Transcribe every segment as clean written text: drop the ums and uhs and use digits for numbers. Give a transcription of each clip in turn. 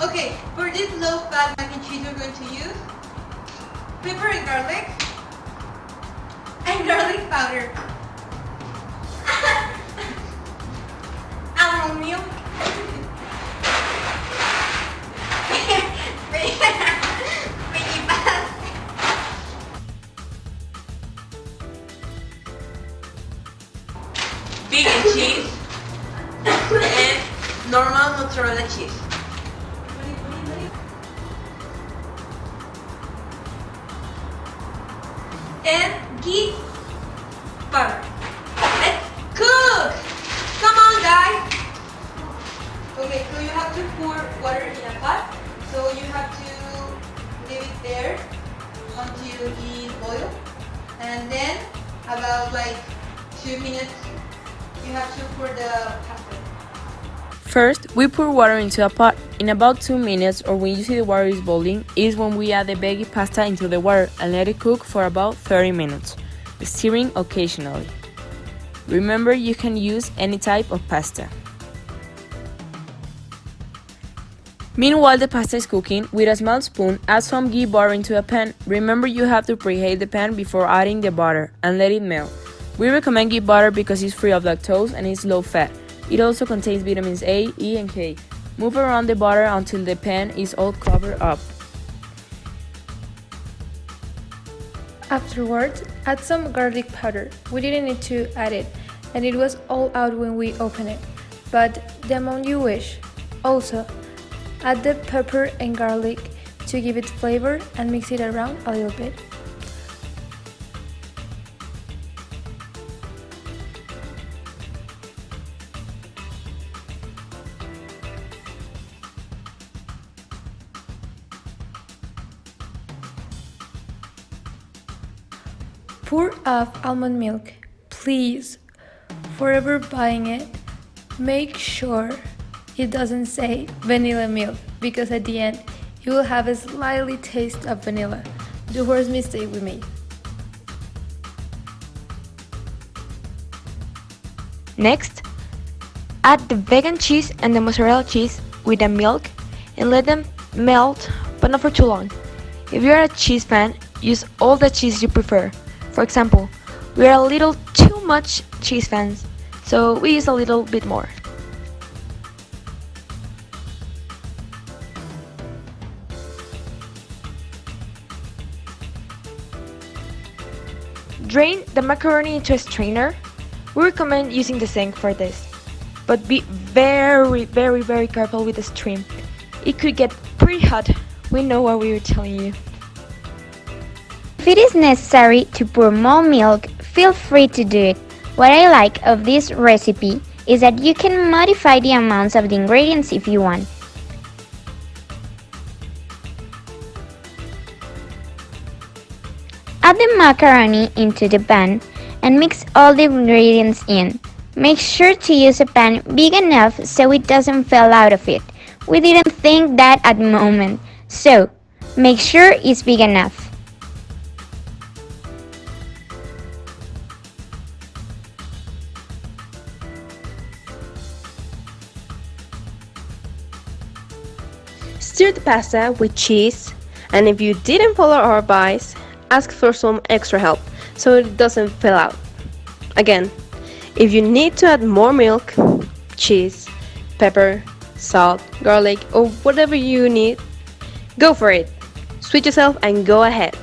Okay, for this low-fat mac and cheese, we're going to use pepper and garlic powder, almond milk, veggie pasta, vegan cheese, and normal mozzarella cheese. And ghee butter. Let's cook! Come on, guys! Okay, so you have to pour water in a pot. So you have to leave it there until it boils. And then about like 2 minutes, you have to pour the pasta. First, we pour water into a pot. In about 2 minutes, or when you see the water is boiling, is when we add the veggie pasta into the water and let it cook for about 30 minutes, stirring occasionally. Remember, you can use any type of pasta. Meanwhile the pasta is cooking, with a small spoon, add some ghee butter into a pan. Remember, you have to preheat the pan before adding the butter and let it melt. We recommend ghee butter because it's free of lactose and is low fat. It also contains vitamins A, E, and K. Move around the butter until the pan is all covered up. Afterwards, add some garlic powder. We didn't need to add it, and it was all out when we opened it, but the amount you wish. Also, add the pepper and garlic to give it flavor and mix it around a little bit. Pour off almond milk, please. Forever buying it, make sure it doesn't say vanilla milk, because at the end you will have a slightly taste of vanilla. The worst mistake we made. Next, add the vegan cheese and the mozzarella cheese with the milk and let them melt, but not for too long. If you are a cheese fan, use all the cheese you prefer. For example, we are a little too much cheese fans, so we use a little bit more. Drain the macaroni into a strainer. We recommend using the sink for this, but be very careful with the stream. It could get pretty hot. We know what we were telling you. If it is necessary to pour more milk, feel free to do it. What I like of this recipe is that you can modify the amounts of the ingredients if you want. Add the macaroni into the pan and mix all the ingredients in. Make sure to use a pan big enough so it doesn't fall out of it. We didn't think that at the moment, so make sure it's big enough. Stir the pasta with cheese, and if you didn't follow our advice, ask for some extra help so it doesn't fall out. Again, if you need to add more milk, cheese, pepper, salt, garlic, or whatever you need, go for it. Switch yourself and go ahead.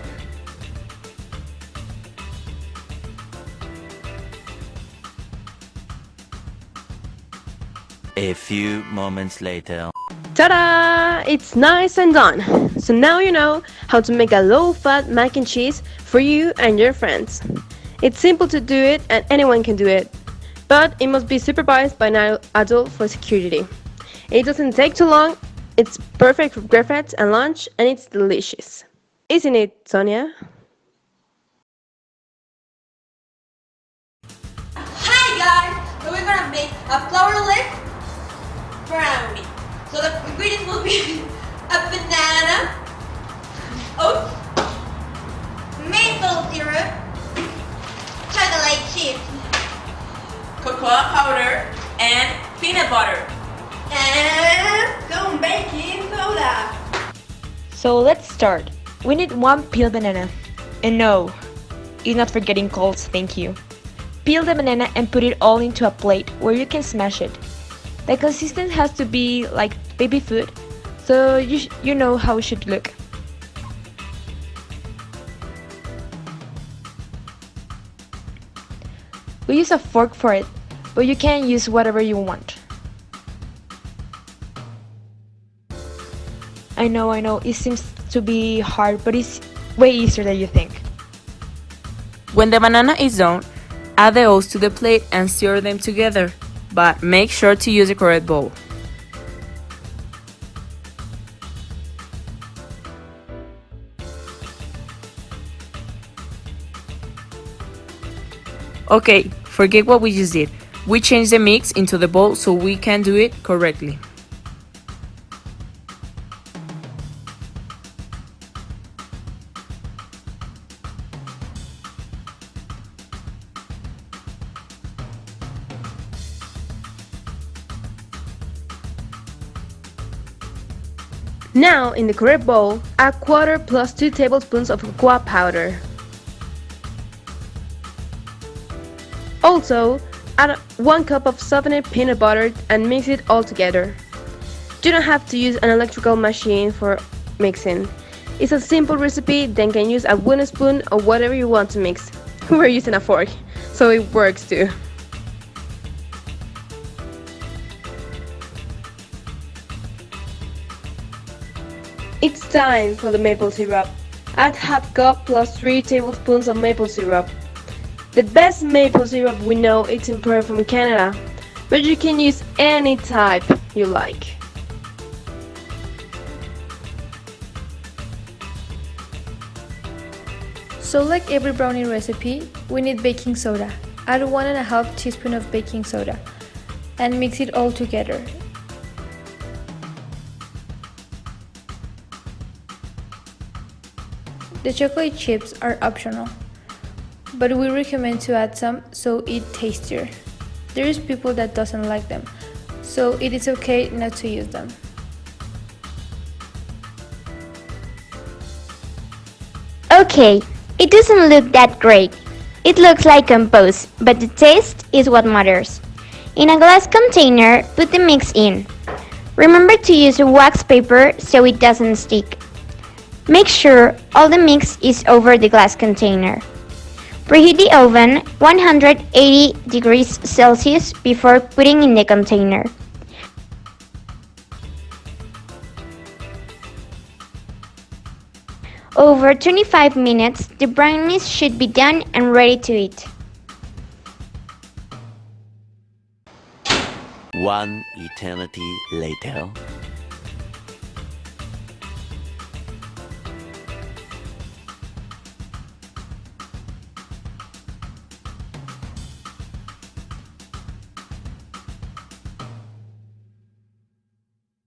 A few moments later. Ta-da! It's nice and done. So now you know how to make a low-fat mac and cheese for you and your friends. It's simple to do it and anyone can do it, but it must be supervised by an adult for security. It doesn't take too long, it's perfect for breakfast and lunch, and it's delicious. Isn't it, Sonia? Hi guys! So we're gonna make a flourless brownie. So the ingredients will be a banana, oats, maple syrup, chocolate chips, cocoa powder, and peanut butter, and some baking soda. So let's start. We need 1 peeled banana. And no, it's not for getting colds, thank you. Peel the banana and put it all into a plate where you can smash it. The consistency has to be like baby food, so you know how it should look. We use a fork for it, but you can use whatever you want. I know, it seems to be hard, but it's way easier than you think. When the banana is done, add the oats to the plate and stir them together, but make sure to use the correct bowl. Okay, forget what we just did. We changed the mix into the bowl so we can do it correctly. Now, in the correct bowl, add 1/4 plus 2 tablespoons of cocoa powder. Also, add 1 cup of softened peanut butter and mix it all together. You don't have to use an electrical machine for mixing. It's a simple recipe, then can use a wooden spoon or whatever you want to mix. We're using a fork, so it works too. It's time for the maple syrup. Add 1/2 cup plus 3 tablespoons of maple syrup. The best maple syrup we know is imported from Canada, but you can use any type you like. So like every brownie recipe, we need baking soda. Add 1.5 teaspoon of baking soda and mix it all together. The chocolate chips are optional, but we recommend to add some so it tastier. There is people that doesn't like them, so it is okay not to use them. Okay, it doesn't look that great. It looks like compost, but the taste is what matters. In a glass container, put the mix in. Remember to use a wax paper so it doesn't stick. Make sure all the mix is over the glass container. Preheat the oven 180 degrees Celsius before putting in the container. Over 25 minutes, the brownies should be done and ready to eat. One eternity later.